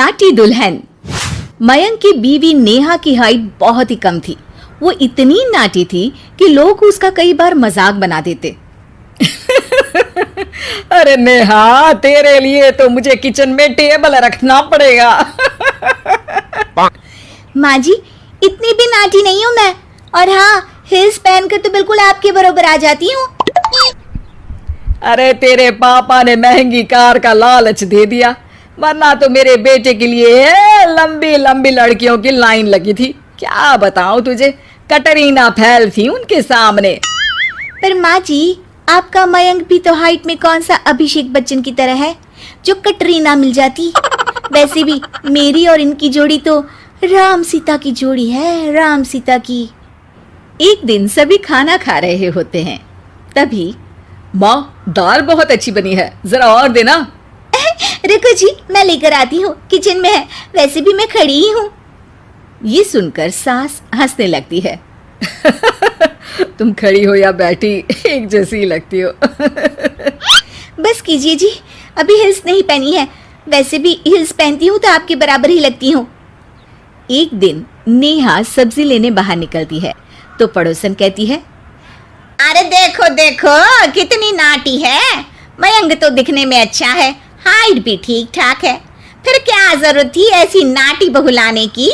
नाटी दुल्हन। मयंक की बीवी नेहा की हाइट बहुत ही कम थी। वो इतनी नाटी थी कि लोग उसका कई बार मजाक बना देते। अरे नेहा, तेरे लिए तो मुझे किचन में टेबल रखना पड़ेगा। माँ जी, इतनी भी नाटी नहीं हूँ मैं, और हाँ, हिल्स पहनकर तो बिल्कुल आपके बराबर आ जाती हूँ। अरे तेरे पापा ने महंगी कार का लालच दे दिया, वरना तो मेरे बेटे के लिए लंबी लंबी लड़कियों की लाइन लगी थी। क्या बताऊं तुझे, कटरीना फैल थी उनके सामने। पर माँ जी, आपका मयंक भी तो हाइट में कौन सा अभिषेक बच्चन की तरह है जो कटरीना मिल जाती। वैसे भी मेरी और इनकी जोड़ी तो राम सीता की जोड़ी है, राम सीता की। एक दिन सभी खाना खा रहे होते हैं, तभी माँ, दाल बहुत अच्छी बनी है, जरा और देना। रुको जी, मैं लेकर आती हूँ, किचन में है, वैसे भी मैं खड़ी ही हूँ। ये सुनकर सास हंसने लगती है। तुम खड़ी हो या बैठी, एक जैसी ही लगती हो। बस कीजिए जी, अभी हिल्स नहीं पहनी है, वैसे भी हिल्स पहनती हूँ तो आपके बराबर ही लगती हूँ। एक दिन नेहा सब्जी लेने बाहर निकलती है तो पड़ोसन कहती है, अरे देखो देखो कितनी नाटी है, मयंक तो दिखने में अच्छा है, हाइट भी ठीक ठाक है, फिर क्या जरूरत थी ऐसी नाटी बहू लाने की।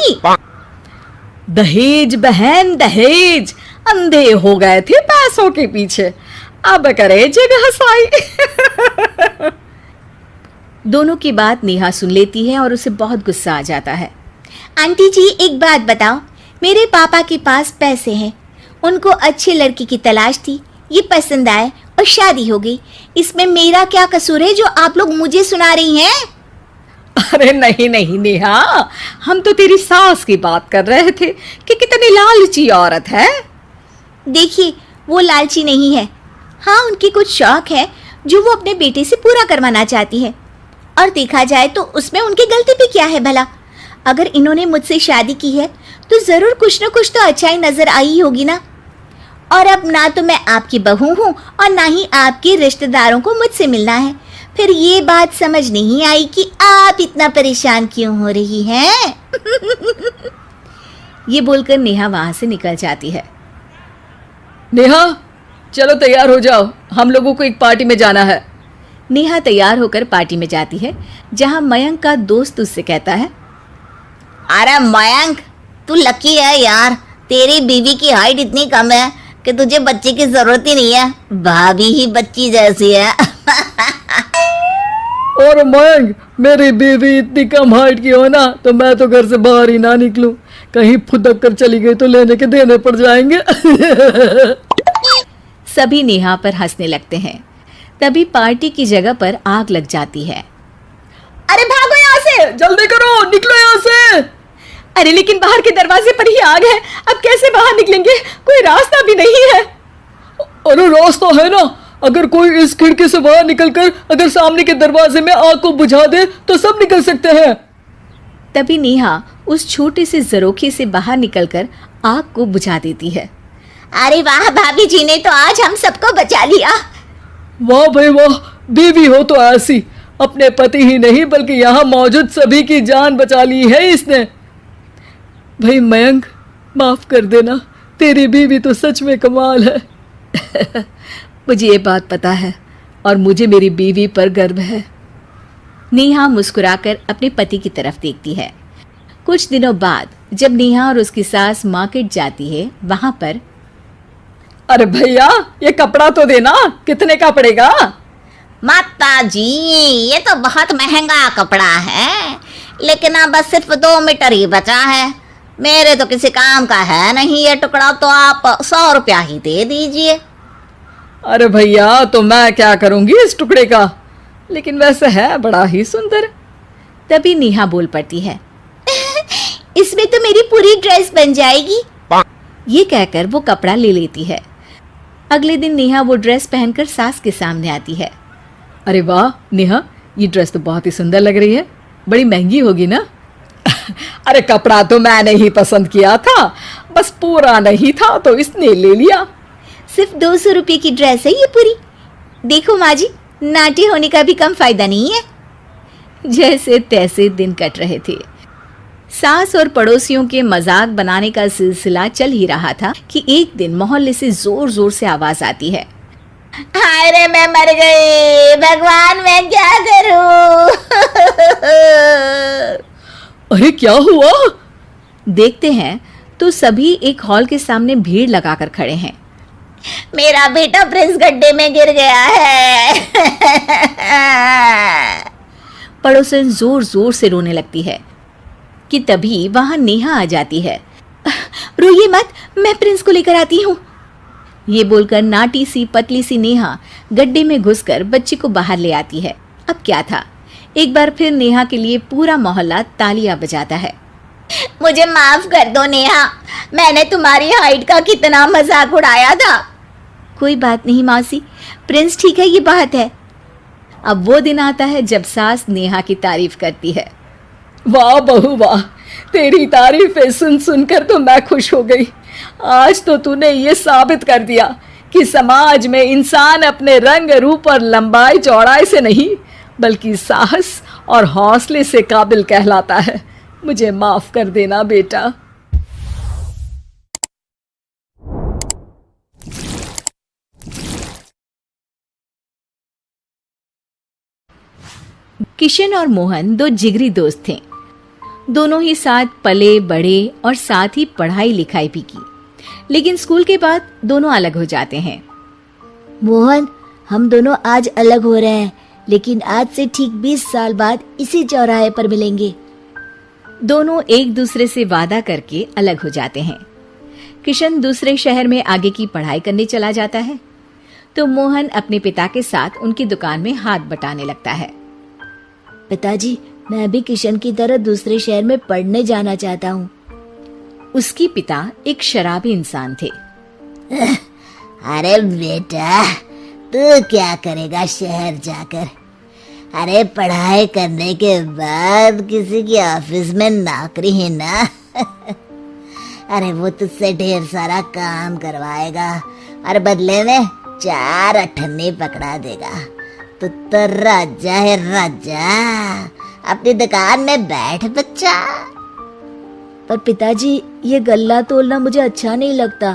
दहेज बहन, दहेज, अंधे हो गए थे पैसों के पीछे, अब करे जगह साई। दोनों की बात नेहा सुन लेती है और उसे बहुत गुस्सा आ जाता है। आंटी जी, एक बात बताओ, मेरे पापा के पास पैसे हैं, उनको अच्छी लड़की की तलाश थी, ये पसंद आए और शादी हो गई, इसमें मेरा क्या कसूर है जो आप लोग मुझे सुना रही हैं? अरे नहीं नहीं नेहा, हम तो तेरी सास की बात कर रहे थे कि कितनी लालची औरत है। देखिए, वो लालची नहीं है, हाँ, उनकी कुछ शौक है जो वो अपने बेटे से पूरा करवाना चाहती है, और देखा जाए तो उसमें उनकी गलती भी क्या है भला। अगर इन्होंने मुझसे शादी की है तो जरूर कुछ न कुछ तो अच्छाई नजर आई होगी ना। और अब ना तो मैं आपकी बहू हूँ और ना ही आपके रिश्तेदारों को मुझसे मिलना है, फिर ये बात समझ नहीं आई कि आप इतना परेशान क्यों हो रही हैं। ये बोलकर नेहा वहां से निकल जाती है। नेहा, चलो तैयार हो जाओ, हम लोगों को एक पार्टी में जाना है। नेहा तैयार होकर पार्टी में जाती है, जहां मयंक का दोस्त उससे कहता है, अरे मयंक, तू लकी है यार, तेरी बीवी की हाइट इतनी कम है कि तुझे बच्चे की जरूरत ही नहीं है, भाभी ही बच्ची जैसी है। और मयंक, मेरी बीवी इतनी कम हाइट की हो ना तो मैं तो घर से बाहर ही ना निकलूं, कहीं फुदक कर चली गई तो लेने के देने पड़ जाएंगे। सभी नेहा पर हंसने लगते हैं। तभी पार्टी की जगह पर आग लग जाती है। अरे भागो यहाँ से, जल्दी करो, निकलो यहाँ से। अरे लेकिन बाहर के दरवाजे पर ही आग है, अब कैसे बाहर निकलेंगे, कोई रास्ता भी नहीं है। अरे रास्ता है ना, अगर कोई इस खिड़की से बाहर निकलकर अगर सामने के दरवाजे में आग को बुझा दे तो सब निकल सकते हैं। तभी नेहा उस छोटे से जरोखे से बाहर निकलकर आग को बुझा देती है। अरे वाह, भाभी जी ने तो आज हम सबको बचा लिया। वाह भाई वाह, बीवी हो तो ऐसी, अपने पति ही नहीं बल्कि यहाँ मौजूद सभी की जान बचा ली है इसने। भाई मयंक, माफ कर देना, तेरी बीवी तो सच में कमाल है। मुझे ये बात पता है और मुझे मेरी बीवी पर गर्व है। नेहा मुस्कुराकर अपने पति की तरफ देखती है। कुछ दिनों बाद जब नेहा और उसकी सास मार्केट जाती है, वहां पर, अरे भैया, ये कपड़ा तो देना, कितने का पड़ेगा? माता जी, ये तो बहुत महंगा कपड़ा है, लेकिन अब बस सिर्फ 2 मीटर ही बचा है, मेरे तो किसी काम का है नहीं ये टुकड़ा, तो आप 100 रुपया ही दे दीजिए। अरे भैया, तो मैं क्या करूंगी इस टुकड़े का, लेकिन वैसे है बड़ा ही सुंदर। तभी नेहा बोल पड़ती है, इसमें तो मेरी पूरी ड्रेस बन जाएगी। ये कहकर वो कपड़ा ले लेती है। अगले दिन नेहा वो ड्रेस पहनकर सास के सामने आती है। अरे वाह नेहा, ये ड्रेस तो बहुत ही सुंदर लग रही है, बड़ी महंगी होगी ना? अरे कपड़ा तो मैंने ही पसंद किया था, बस पूरा नहीं था तो इसने ले लिया। सिर्फ 200 रुपये की ड्रेस है ये पूरी। देखो माँ जी, नाटी होने का भी कम फायदा नहीं है। जैसे तैसे दिन कट रहे थे। सास और पड़ोसियों के मजाक बनाने का सिलसिला चल ही रहा था कि एक दिन मोहल्ले से जोर जोर से आवाज आती है, हाय रे मैं मर गई, भगवान मैं क्या करूं। अरे क्या हुआ? देखते हैं तो सभी एक हॉल के सामने भीड़ लगाकर खड़े हैं। मेरा बेटा प्रिंस गड्ढे में गिर गया है। पड़ोसन जोर जोर से रोने लगती है कि तभी वहां नेहा आ जाती है। रोइए मत, मैं प्रिंस को लेकर आती हूँ। ये बोलकर नाटी सी पतली सी नेहा गड्ढे में घुसकर बच्ची को बाहर ले आती है। अब क्या था, एक बार फिर नेहा के लिए पूरा मोहल्ला तालियां बजाता है। मुझे माफ कर दो नेहा, मैंने तुम्हारी हाइट का कितना मजाक उड़ाया था। कोई बात नहीं मौसी, प्रिंस ठीक है, ये बात है। अब वो दिन आता है जब सास नेहा की तारीफ करती है। वाह बहू वाह, तेरी तारीफें सुन सुनकर तो मैं खुश हो गई। आज तो तूने ये साबित कर दिया कि समाज में इंसान अपने रंग रूप और लंबाई चौड़ाई से नहीं बल्कि साहस और हौसले से काबिल कहलाता है। मुझे माफ कर देना बेटा। किशन और मोहन दो जिगरी दोस्त थे। दोनों ही साथ पले बड़े और साथ ही पढ़ाई लिखाई भी की, लेकिन स्कूल के बाद दोनों अलग हो जाते हैं। मोहन, हम दोनों आज अलग हो रहे हैं, लेकिन आज से ठीक 20 साल बाद इसी चौराहे पर मिलेंगे। दोनों एक दूसरे से वादा करके अलग हो जाते हैं। किशन दूसरे शहर में आगे की पढ़ाई करने चला जाता है, तो मोहन अपने पिता के साथ उनकी दुकान में हाथ बटाने लगता है। पिताजी, मैं भी किशन की तरह दूसरे शहर में पढ़ने जाना चाहता हूँ। उसके पिता एक शराबी इंसान थे। अरे बेटा, तू क्या करेगा शहर जाकर? अरे पढ़ाई करने के बाद किसी की ऑफिस में नौकरी है ना। अरे वो तुझसे ढेर सारा काम करवाएगा और बदले में 4 अठन्नी पकड़ा देगा। तो राजा है राजा, अपनी दुकान में बैठ बच्चा। पर पिताजी, ये गल्ला तोलना मुझे अच्छा नहीं लगता।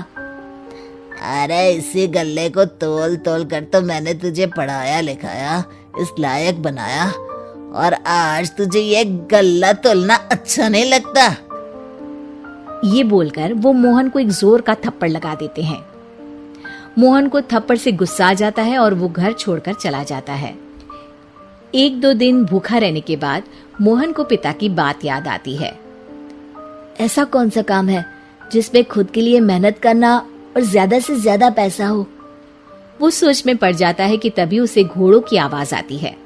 अरे इसी गल्ले को तोल तोल कर तो मैंने तुझे पढ़ाया लिखाया, इस लायक बनाया, और आज तुझे ये गल्ला तोलना अच्छा नहीं लगता। ये बोलकर वो मोहन को एक जोर का थप्पड़ लगा देते हैं। मोहन को थप्पड़ से गुस्सा आ जाता है और वो घर छोड़कर चला जाता है। 1-2 दिन भूखा रहने के बाद मोहन को पिता की बात याद आती है। ऐसा कौन सा काम है जिसमें खुद के लिए मेहनत करना और ज्यादा से ज्यादा पैसा हो? वो सोच में पड़ जाता है कि तभी उसे घोड़ों की आवाज आती है।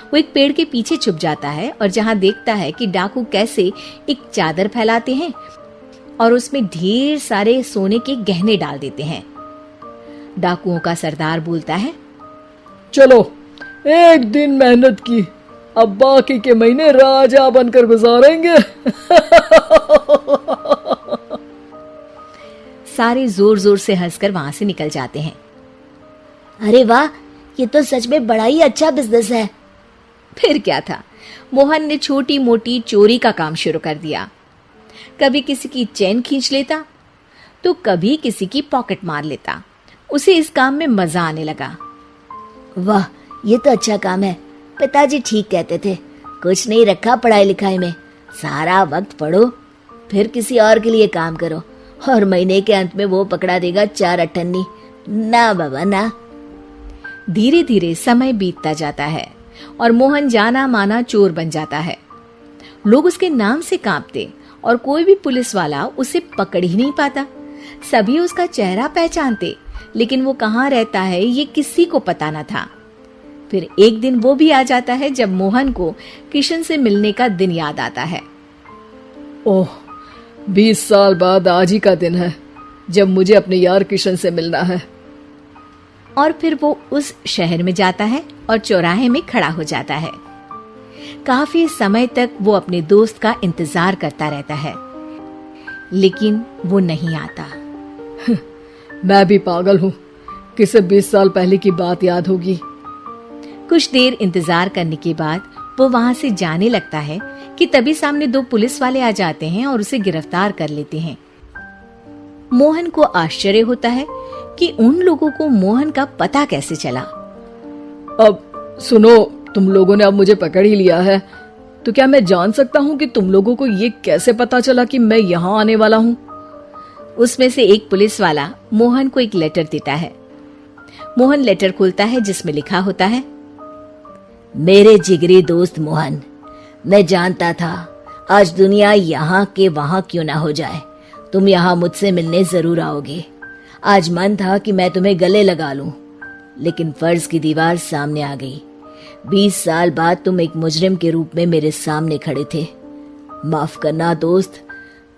वो एक पेड़ के पीछे छुप जाता है और जहां देखता है कि डाकू कैसे एक चादर फैलाते हैं और उसमें ढेर सारे सोने के गहने डाल देते हैं। डाकुओं का सरदार बोलता है, चलो, एक दिन मेहनत की, अब बाकी के महीने राजा बनकर गुजारेंगे। सारे जोर जोर से हंसकर वहां से निकल जाते हैं। अरे वाह, ये तो सच में बड़ा ही अच्छा बिजनेस है। फिर क्या था, मोहन ने छोटी मोटी चोरी का काम शुरू कर दिया। कभी किसी की चेन खींच लेता तो कभी किसी की पॉकेट मार लेता। उसे इस काम में मजा आने लगा। वाह, ये तो अच्छा काम है। पिताजी ठीक कहते थे, कुछ नहीं रखा पढ़ाई लिखाई में, सारा वक्त पढ़ो, फिर किसी और के लिए काम करो, और महीने के अंत में वो पकड़ा देगा 4 अठन्नी। ना बाबा ना। धीरे धीरे समय बीतता जाता है और मोहन जाना माना चोर बन जाता है। लोग उसके नाम से कांपते और कोई भी पुलिस वाला उसे पकड़ ही नहीं पाता। सभी उसका चेहरा पहचानते, लेकिन वो कहाँ रहता है ये किसी को पता न था। फिर एक दिन वो भी आ जाता है जब मोहन को किशन से मिलने का दिन याद आता है। ओह, 20 साल बाद आज ही का दिन है जब मुझे अपने यार किशन से मिलना है। और फिर वो उस शहर में जाता है और चौराहे में खड़ा हो जाता है। काफी समय तक वो अपने दोस्त का इंतजार करता रहता है, लेकिन वो नहीं आता। मैं भी पागल हूँ, किसे 20 साल पहले की बात याद होगी। कुछ देर इंतजार करने के बाद वो वहां से जाने लगता है कि तभी सामने 2 पुलिस वाले आ जाते हैं और उसे गिरफ्तार कर लेते हैं। मोहन को आश्चर्य होता है कि उन लोगों को मोहन का पता कैसे चला। अब सुनो, तुम लोगों ने अब मुझे पकड़ ही लिया है, तो क्या मैं जान सकता हूँ कि तुम लोगों को ये कैसे पता चला कि मैं यहाँ आने वाला हूँ? उसमें से एक पुलिस वाला मोहन को एक लेटर देता है। मोहन लेटर खोलता है जिसमें लिखा होता है, मेरे जिगरी दोस्त मोहन, मैं जानता था आज दुनिया यहाँ के वहां क्यों ना हो जाए, तुम यहाँ मुझसे मिलने जरूर आओगे। आज मन था कि मैं तुम्हें गले लगा लूं, लेकिन फर्ज की दीवार सामने आ गई। 20 साल बाद तुम एक मुजरिम के रूप में मेरे सामने खड़े थे। माफ करना दोस्त,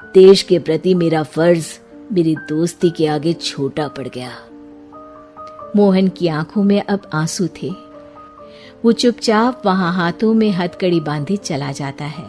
देश के प्रति मेरा फर्ज मेरी दोस्ती के आगे छोटा पड़ गया। मोहन की आंखों में अब आंसू थे। वो चुपचाप वहां हाथों में हथकड़ी बांधे चला जाता है।